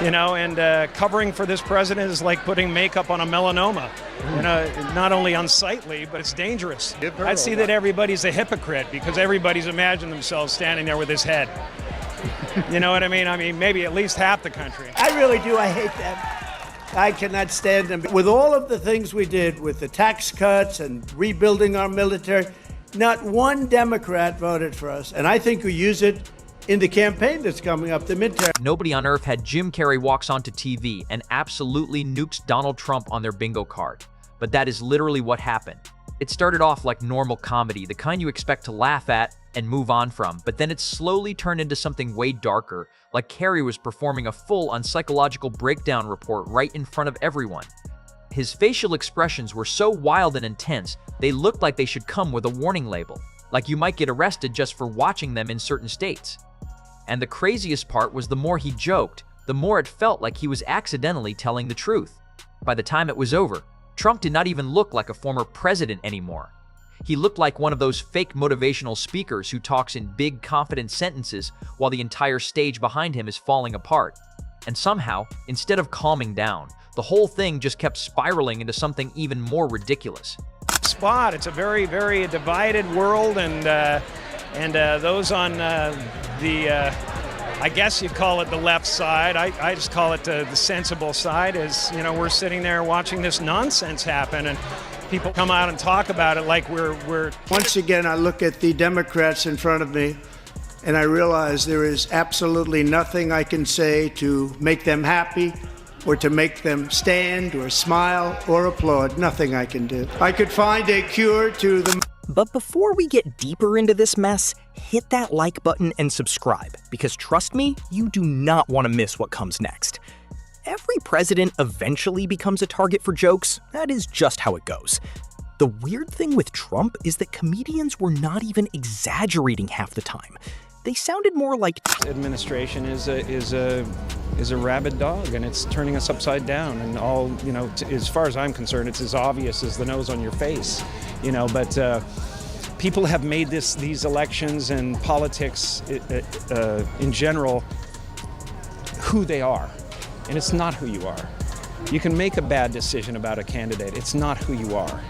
You know, and covering for this president is like putting makeup on a melanoma. You know, not only unsightly, but it's dangerous. I'd see that everybody's a hypocrite because everybody's imagined themselves standing there with his head. You know what I mean? I mean, maybe at least half the country. I really do. I hate them. I cannot stand them. With all of the things we did with the tax cuts and rebuilding our military, not one Democrat voted for us. And I think we use it in the campaign that's coming up, the midterm. Nobody on earth had Jim Carrey walks onto TV and absolutely nukes Donald Trump on their bingo card. But that is literally what happened. It started off like normal comedy, the kind you expect to laugh at and move on from, but then it slowly turned into something way darker, like Carrey was performing a full-on psychological breakdown report right in front of everyone. His facial expressions were so wild and intense, they looked like they should come with a warning label, like you might get arrested just for watching them in certain states. And the craziest part was the more he joked, the more it felt like he was accidentally telling the truth. By the time it was over, Trump did not even look like a former president anymore. He looked like one of those fake motivational speakers who talks in big, confident sentences while the entire stage behind him is falling apart. And somehow, instead of calming down, the whole thing just kept spiraling into something even more ridiculous. Spot. It's a very, very divided world, and those on I guess you'd call it the left side. I just call it the sensible side. Is, you know, we're sitting there watching this nonsense happen, and people come out and talk about it like we're. Once again, I look at the Democrats in front of me, and I realize there is absolutely nothing I can say to make them happy, or to make them stand, or smile, or applaud. Nothing I can do. I could find a cure to the. But before we get deeper into this mess, hit that like button and subscribe, because trust me, you do not want to miss what comes next. Every president eventually becomes a target for jokes. That is just how it goes. The weird thing with Trump is that comedians were not even exaggerating half the time. They sounded more like Administration is a rabid dog, and it's turning us upside down. And all, you know, as far as I'm concerned, it's as obvious as the nose on your face. You know, but people have made these elections and politics in general who they are, and it's not who you are. You can make a bad decision about a candidate. It's not who you are.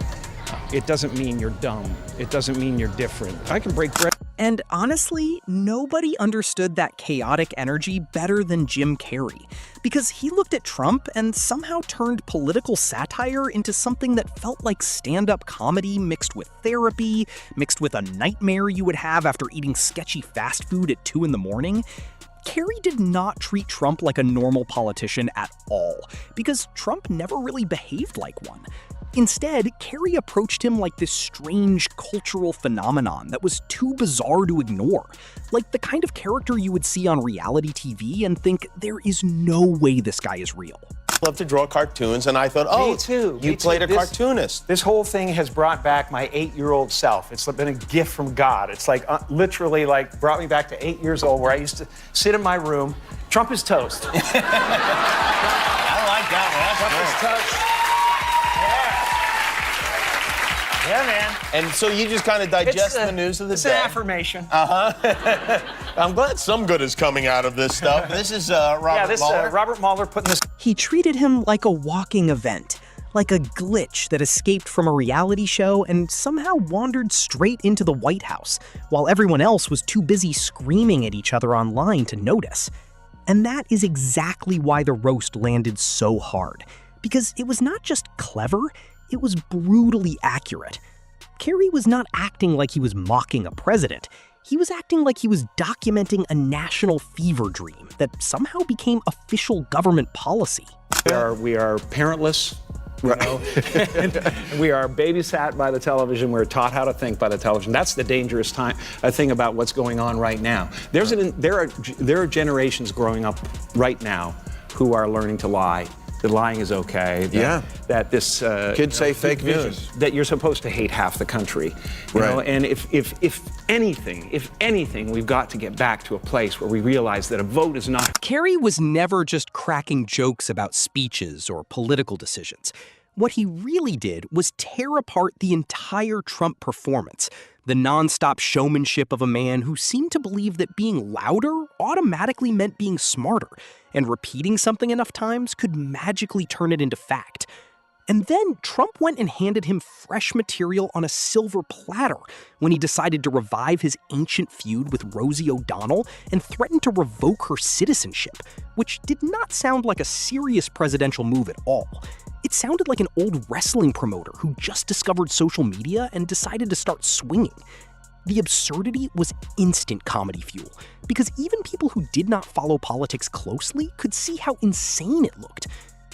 It doesn't mean you're dumb. It doesn't mean you're different. I can break bread. And honestly, nobody understood that chaotic energy better than Jim Carrey, because he looked at Trump and somehow turned political satire into something that felt like stand-up comedy mixed with therapy, mixed with a nightmare you would have after eating sketchy fast food at 2 in the morning. Carrey did not treat Trump like a normal politician at all, because Trump never really behaved like one. Instead, Carrey approached him like this strange cultural phenomenon that was too bizarre to ignore, like the kind of character you would see on reality TV and think, there is no way this guy is real. I love to draw cartoons, and I thought, oh, Me too. you played a cartoonist. This whole thing has brought back my 8-year-old self. It's been a gift from God. It's like literally like brought me back to 8 years old, where I used to sit in my room. Trump is toast. I like that one. That's Trump is toast. Yeah, man. And so you just kind of digest the news of the day. It's an affirmation. I'm glad some good is coming out of this stuff. This is Robert Mueller. Robert Mueller putting this. He treated him like a walking event, like a glitch that escaped from a reality show and somehow wandered straight into the White House, while everyone else was too busy screaming at each other online to notice. And that is exactly why the roast landed so hard, because it was not just clever, it was brutally accurate. Carrey was not acting like he was mocking a president. He was acting like he was documenting a national fever dream that somehow became official government policy. We are parentless. You know? And we are babysat by the television. We're taught how to think by the television. That's the dangerous thing about what's going on right now. There are generations growing up right now who are learning to lie. That lying is okay. That this kids say fake news. That you're supposed to hate half the country. You know? And if anything, we've got to get back to a place where we realize that a vote is not. Carrey was never just cracking jokes about speeches or political decisions. What he really did was tear apart the entire Trump performance, the nonstop showmanship of a man who seemed to believe that being louder automatically meant being smarter, and repeating something enough times could magically turn it into fact. And then Trump went and handed him fresh material on a silver platter when he decided to revive his ancient feud with Rosie O'Donnell and threatened to revoke her citizenship, which did not sound like a serious presidential move at all. It sounded like an old wrestling promoter who just discovered social media and decided to start swinging. The absurdity was instant comedy fuel, because even people who did not follow politics closely could see how insane it looked.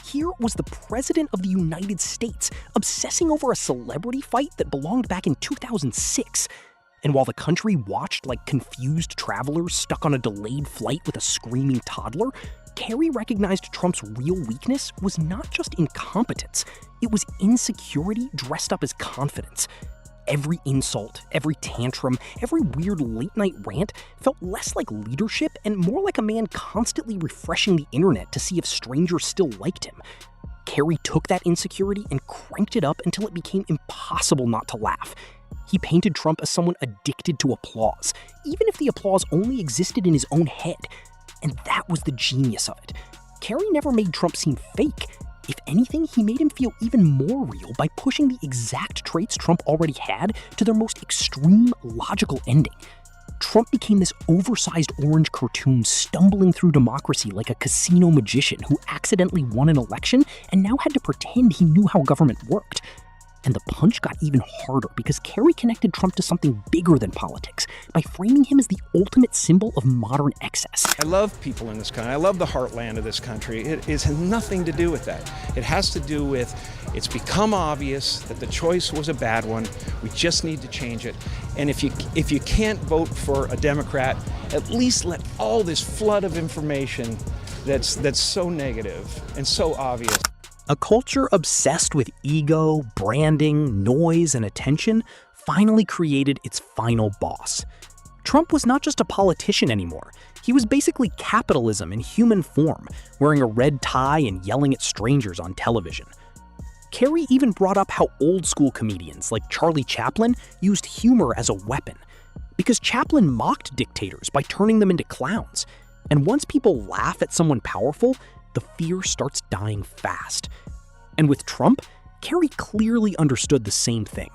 Here was the President of the United States obsessing over a celebrity fight that belonged back in 2006. And while the country watched like confused travelers stuck on a delayed flight with a screaming toddler, Carrey recognized Trump's real weakness was not just incompetence, it was insecurity dressed up as confidence. Every insult, every tantrum, every weird late-night rant felt less like leadership and more like a man constantly refreshing the internet to see if strangers still liked him. Carrey took that insecurity and cranked it up until it became impossible not to laugh. He painted Trump as someone addicted to applause, even if the applause only existed in his own head. And that was the genius of it. Carrey never made Trump seem fake. If anything, he made him feel even more real by pushing the exact traits Trump already had to their most extreme, logical ending. Trump became this oversized orange cartoon stumbling through democracy like a casino magician who accidentally won an election and now had to pretend he knew how government worked. And the punch got even harder because Carrey connected Trump to something bigger than politics by framing him as the ultimate symbol of modern excess. I love people in this country. I love the heartland of this country. It has nothing to do with that. It has to do with it's become obvious that the choice was a bad one. We just need to change it. And if you can't vote for a Democrat, at least let all this flood of information that's so negative and so obvious. A culture obsessed with ego, branding, noise, and attention finally created its final boss. Trump was not just a politician anymore. He was basically capitalism in human form, wearing a red tie and yelling at strangers on television. Carrey even brought up how old-school comedians like Charlie Chaplin used humor as a weapon, because Chaplin mocked dictators by turning them into clowns. And once people laugh at someone powerful, the fear starts dying fast. And with Trump, Carrey clearly understood the same thing.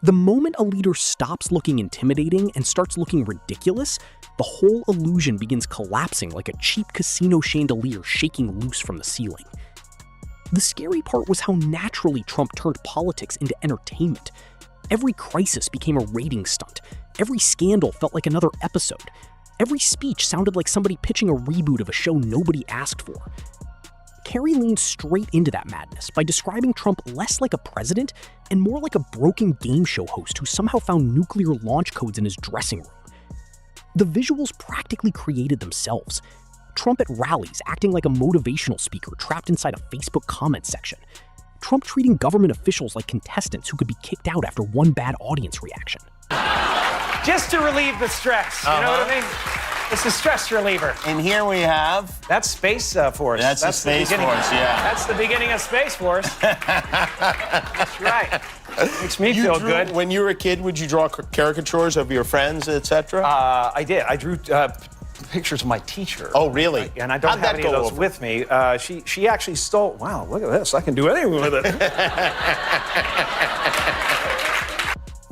The moment a leader stops looking intimidating and starts looking ridiculous, the whole illusion begins collapsing like a cheap casino chandelier shaking loose from the ceiling. The scary part was how naturally Trump turned politics into entertainment. Every crisis became a rating stunt. Every scandal felt like another episode. Every speech sounded like somebody pitching a reboot of a show nobody asked for. Carrey leaned straight into that madness by describing Trump less like a president and more like a broken game show host who somehow found nuclear launch codes in his dressing room. The visuals practically created themselves. Trump at rallies acting like a motivational speaker trapped inside a Facebook comment section. Trump treating government officials like contestants who could be kicked out after one bad audience reaction. Just to relieve the stress, you know what I mean? It's a stress reliever. And here we have... That's Space Force. That's the Space Force, yeah. That's the beginning of Space Force. That's right. Makes me feel good. When you were a kid, would you draw caricatures of your friends, etc.? I did. I drew pictures of my teacher. Oh, really? And I don't have any of those with me. She actually stole... Wow, look at this. I can do anything with it.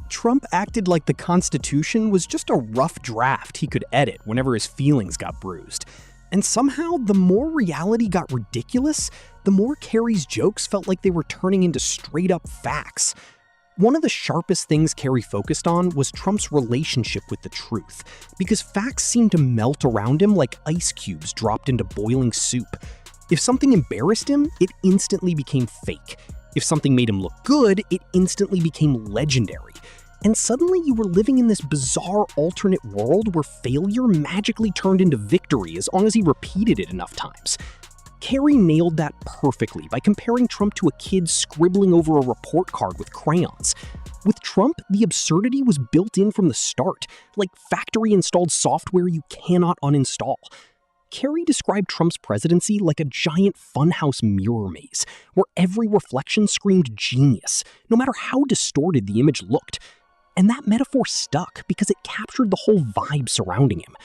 Trump acted like the Constitution was just a rough draft he could edit whenever his feelings got bruised. And somehow, the more reality got ridiculous, the more Carrey's jokes felt like they were turning into straight-up facts. One of the sharpest things Carrey focused on was Trump's relationship with the truth, because facts seemed to melt around him like ice cubes dropped into boiling soup. If something embarrassed him, it instantly became fake. If something made him look good, it instantly became legendary. And suddenly you were living in this bizarre alternate world where failure magically turned into victory as long as he repeated it enough times. Carrey nailed that perfectly by comparing Trump to a kid scribbling over a report card with crayons. With Trump, the absurdity was built in from the start, like factory-installed software you cannot uninstall. Carrey described Trump's presidency like a giant funhouse mirror maze, where every reflection screamed genius, no matter how distorted the image looked. And that metaphor stuck because it captured the whole vibe surrounding him.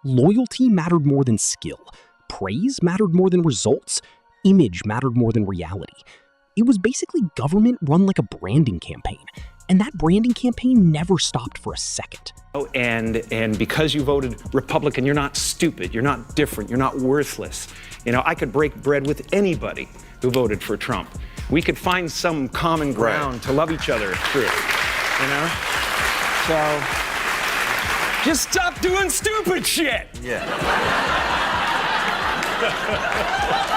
Loyalty mattered more than skill. Praise mattered more than results. Image mattered more than reality. It was basically government run like a branding campaign. And that branding campaign never stopped for a second. And because you voted Republican, you're not stupid, you're not different, you're not worthless. You know, I could break bread with anybody who voted for Trump. We could find some common ground to love each other through, you know? So, just stop doing stupid shit. Yeah.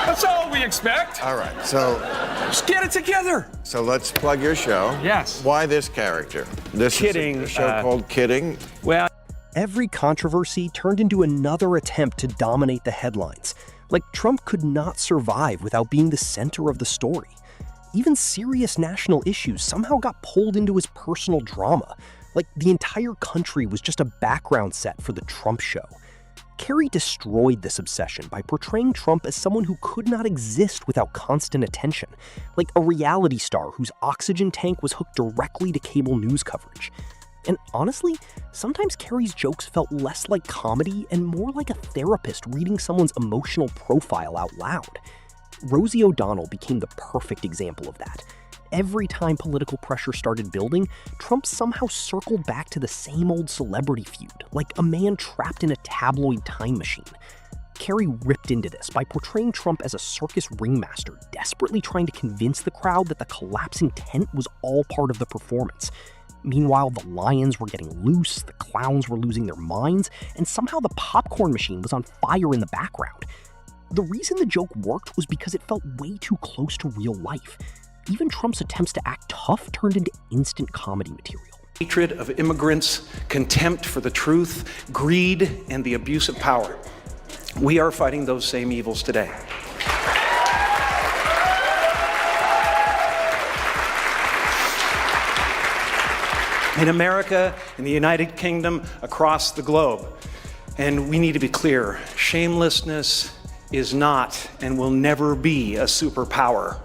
That's all we expect. All right, so Just get it together. So let's plug your show. Yes. Why this character? This Kidding. is a show called Kidding. Well, Every controversy turned into another attempt to dominate the headlines. Like Trump could not survive without being the center of the story. Even serious national issues somehow got pulled into his personal drama. Like the entire country was just a background set for the Trump show. Carrey destroyed this obsession by portraying Trump as someone who could not exist without constant attention, like a reality star whose oxygen tank was hooked directly to cable news coverage. And honestly, sometimes Carrey's jokes felt less like comedy and more like a therapist reading someone's emotional profile out loud. Rosie O'Donnell became the perfect example of that. Every time political pressure started building, Trump somehow circled back to the same old celebrity feud, like a man trapped in a tabloid time machine. Carrey ripped into this by portraying Trump as a circus ringmaster, desperately trying to convince the crowd that the collapsing tent was all part of the performance. Meanwhile, the lions were getting loose, the clowns were losing their minds, and somehow the popcorn machine was on fire in the background. The reason the joke worked was because it felt way too close to real life. Even Trump's attempts to act tough turned into instant comedy material. hatred of immigrants, contempt for the truth, greed, and the abuse of power. We are fighting those same evils today. In America, in the United Kingdom, across the globe. And we need to be clear, shamelessness is not and will never be a superpower.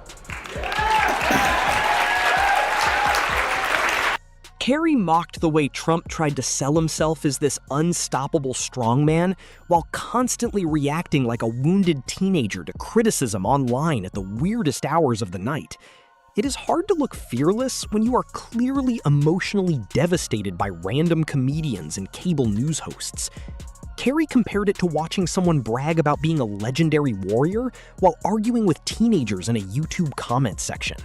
Carrey mocked the way Trump tried to sell himself as this unstoppable strongman while constantly reacting like a wounded teenager to criticism online at the weirdest hours of the night. It is hard to look fearless when you are clearly emotionally devastated by random comedians and cable news hosts. Carrey compared it to watching someone brag about being a legendary warrior while arguing with teenagers in a YouTube comment section.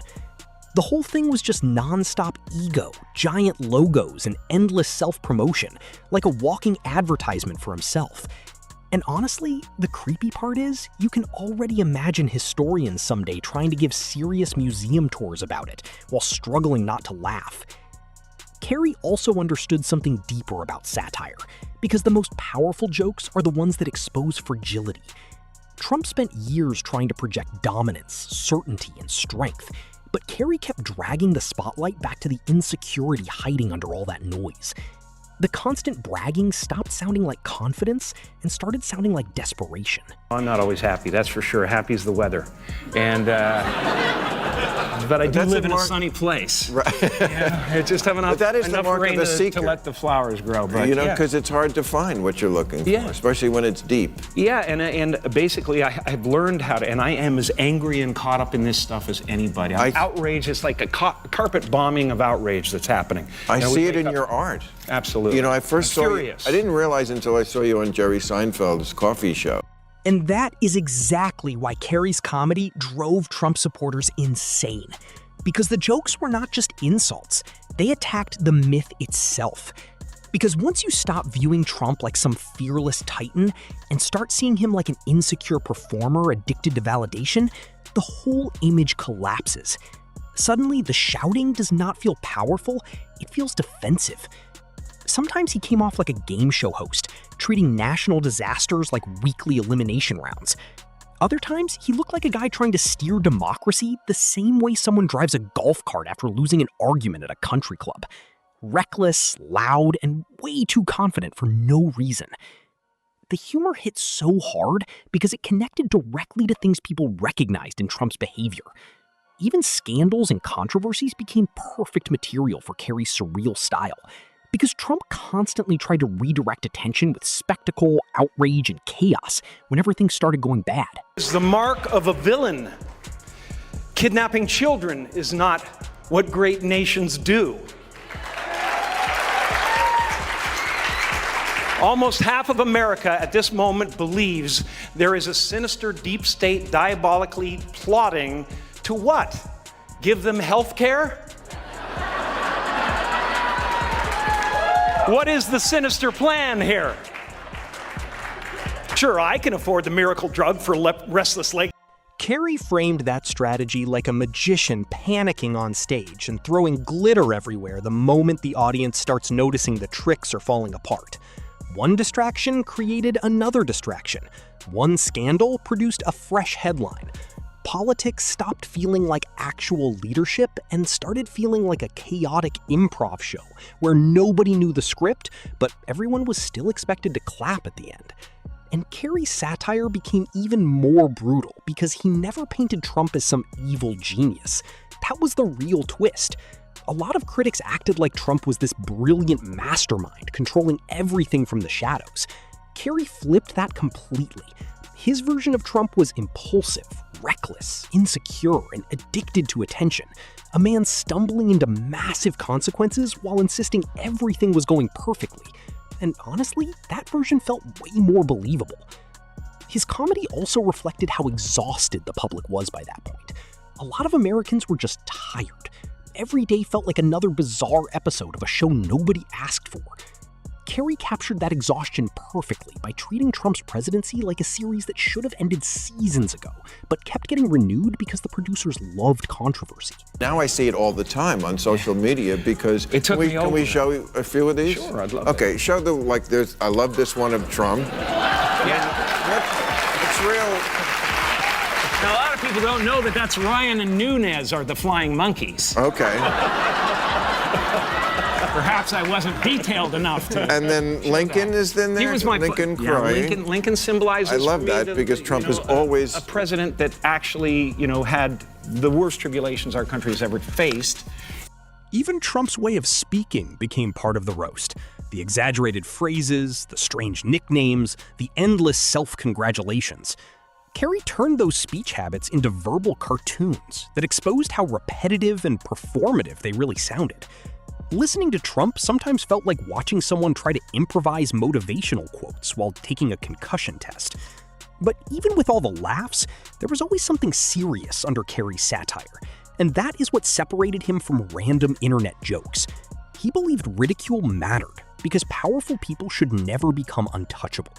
The whole thing was just non-stop ego, giant logos, and endless self-promotion, like a walking advertisement for himself. And honestly, the creepy part is, you can already imagine historians someday trying to give serious museum tours about it, while struggling not to laugh. Carrey also understood something deeper about satire, because the most powerful jokes are the ones that expose fragility. Trump spent years trying to project dominance, certainty, and strength, but Carrey kept dragging the spotlight back to the insecurity hiding under all that noise. The constant bragging stopped sounding like confidence and started sounding like desperation. I'm not always happy, that's for sure. Happy as the weather. And, but I do live in a sunny place. Right. Yeah, I just have enough rain to let the flowers grow. But, you know, because it's hard to find what you're looking for, especially when it's deep. Yeah, and basically I've learned how to, and I am as angry and caught up in this stuff as anybody. I'm outraged. It's like a carpet bombing of outrage that's happening. I see it in your art. Absolutely. You know, I first saw you, I didn't realize until I saw you on Jerry Seinfeld's coffee show. And that is exactly why Carrey's comedy drove Trump supporters insane. Because the jokes were not just insults, they attacked the myth itself. Because once you stop viewing Trump like some fearless titan and start seeing him like an insecure performer addicted to validation, the whole image collapses. Suddenly, the shouting does not feel powerful, it feels defensive. Sometimes he came off like a game show host, treating national disasters like weekly elimination rounds. Other times, he looked like a guy trying to steer democracy the same way someone drives a golf cart after losing an argument at a country club. Reckless, loud, and way too confident for no reason. the humor hit so hard because it connected directly to things people recognized in Trump's behavior. Even scandals and controversies became perfect material for Carrey's surreal style, because Trump constantly tried to redirect attention with spectacle, outrage, and chaos whenever things started going bad. It's the mark of a villain. Kidnapping children is not what great nations do. Almost half of America at this moment believes there is a sinister deep state diabolically plotting to what? Give them health care? What is the sinister plan here? Sure, I can afford the miracle drug for restless leg. Carrey framed that strategy like a magician panicking on stage and throwing glitter everywhere the moment the audience starts noticing the tricks are falling apart. One distraction created another distraction. One scandal produced a fresh headline. Politics stopped feeling like actual leadership and started feeling like a chaotic improv show where nobody knew the script, but everyone was still expected to clap at the end. And Carrey's satire became even more brutal because he never painted Trump as some evil genius. That was the real twist. A lot of critics acted like Trump was this brilliant mastermind controlling everything from the shadows. Carrey flipped that completely. His version of Trump was impulsive, reckless, insecure, and addicted to attention. A man stumbling into massive consequences while insisting everything was going perfectly. And honestly, that version felt way more believable. His comedy also reflected how exhausted the public was by that point. A lot of Americans were just tired. Every day felt like another bizarre episode of a show nobody asked for. Carrey captured that exhaustion perfectly by treating Trump's presidency like a series that should have ended seasons ago, but kept getting renewed because the producers loved controversy. Now I see it all the time on social media because can we show you a few of these? Sure, I'd love Okay, show the there's I love this one of Trump. It's real. Now, a lot of people don't know that that's Ryan and Nunez are the flying monkeys. Okay. Perhaps I wasn't detailed enough to. And then Lincoln is in there. He was my Lincoln crying. Lincoln symbolizes. I love for me that because Trump is always a president that actually, had the worst tribulations our country has ever faced. Even Trump's way of speaking became part of the roast. The exaggerated phrases, the strange nicknames, the endless self-congratulations. Carrey turned those speech habits into verbal cartoons that exposed how repetitive and performative they really sounded. Listening to Trump sometimes felt like watching someone try to improvise motivational quotes while taking a concussion test. But even with all the laughs, there was always something serious under Carrey's satire, and that is what separated him from random internet jokes. He believed ridicule mattered because powerful people should never become untouchable.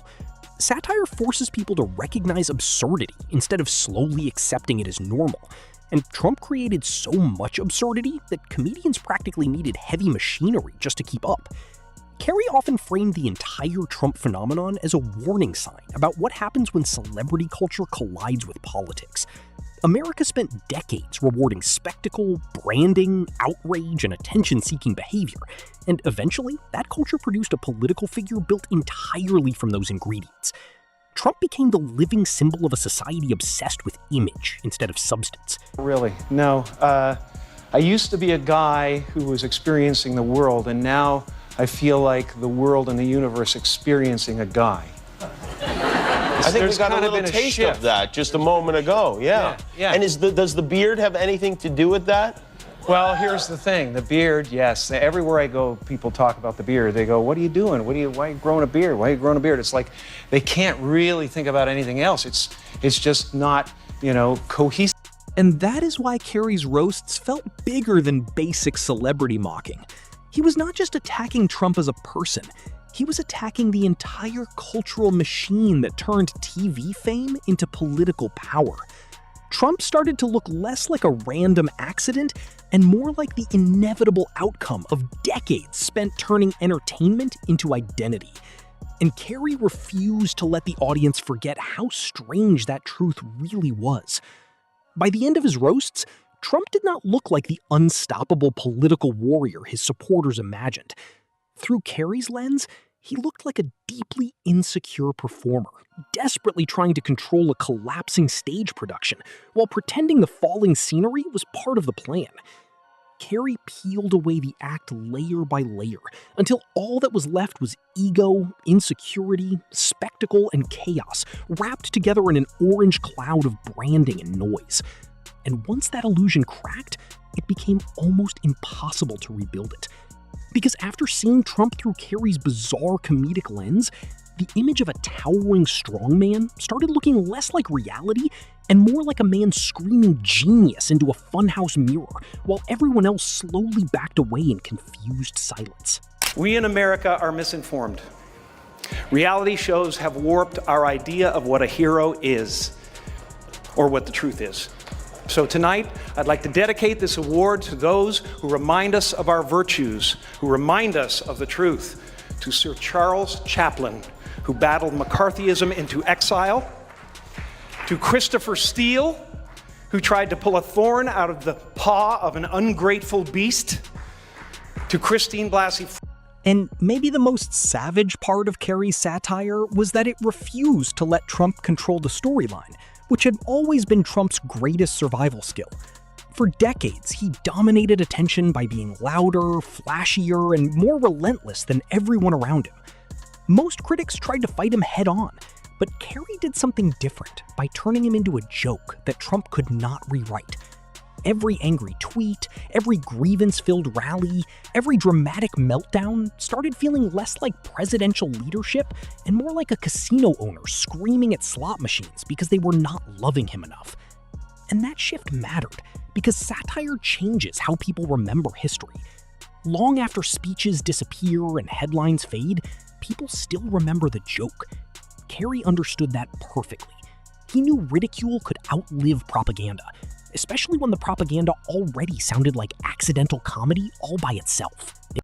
Satire forces people to recognize absurdity instead of slowly accepting it as normal. And Trump created so much absurdity that comedians practically needed heavy machinery just to keep up. Carrey often framed the entire Trump phenomenon as a warning sign about what happens when celebrity culture collides with politics. America spent decades rewarding spectacle, branding, outrage, and attention-seeking behavior, and eventually that culture produced a political figure built entirely from those ingredients. Trump became the living symbol of a society obsessed with image instead of substance. Really, no. I used to be a guy who was experiencing the world, and now I feel like the world and the universe experiencing a guy. I think we got a little taste of that just a moment ago, yeah. And does the beard have anything to do with that? Well, here's the thing, the beard, yes. Everywhere I go, people talk about the beard. They go, what are you doing? Why are you growing a beard? Why are you growing a beard? It's like they can't really think about anything else. It's just not, cohesive. And that is why Carrey's roasts felt bigger than basic celebrity mocking. He was not just attacking Trump as a person, he was attacking the entire cultural machine that turned TV fame into political power. Trump started to look less like a random accident and more like the inevitable outcome of decades spent turning entertainment into identity. And Carrey refused to let the audience forget how strange that truth really was. By the end of his roasts, Trump did not look like the unstoppable political warrior his supporters imagined. Through Carrey's lens, He looked like a deeply insecure performer, desperately trying to control a collapsing stage production while pretending the falling scenery was part of the plan. Carrey peeled away the act layer by layer until all that was left was ego, insecurity, spectacle, and chaos wrapped together in an orange cloud of branding and noise. And once that illusion cracked, it became almost impossible to rebuild it. Because after seeing Trump through Carrey's bizarre comedic lens, the image of a towering strongman started looking less like reality and more like a man screaming genius into a funhouse mirror, while everyone else slowly backed away in confused silence. We in America are misinformed. Reality shows have warped our idea of what a hero is, or what the truth is. So tonight, I'd like to dedicate this award to those who remind us of our virtues, who remind us of the truth. To Sir Charles Chaplin, who battled McCarthyism into exile. To Christopher Steele, who tried to pull a thorn out of the paw of an ungrateful beast. To Christine Blasey. And maybe the most savage part of Carrey's satire was that it refused to let Trump control the storyline, which had always been Trump's greatest survival skill. For decades, he dominated attention by being louder, flashier, and more relentless than everyone around him. Most critics tried to fight him head-on, but Carrey did something different by turning him into a joke that Trump could not rewrite. Every angry tweet, every grievance-filled rally, every dramatic meltdown started feeling less like presidential leadership and more like a casino owner screaming at slot machines because they were not loving him enough. And that shift mattered, because satire changes how people remember history. Long after speeches disappear and headlines fade, people still remember the joke. Carrey understood that perfectly. He knew ridicule could outlive propaganda, especially when the propaganda already sounded like accidental comedy all by itself.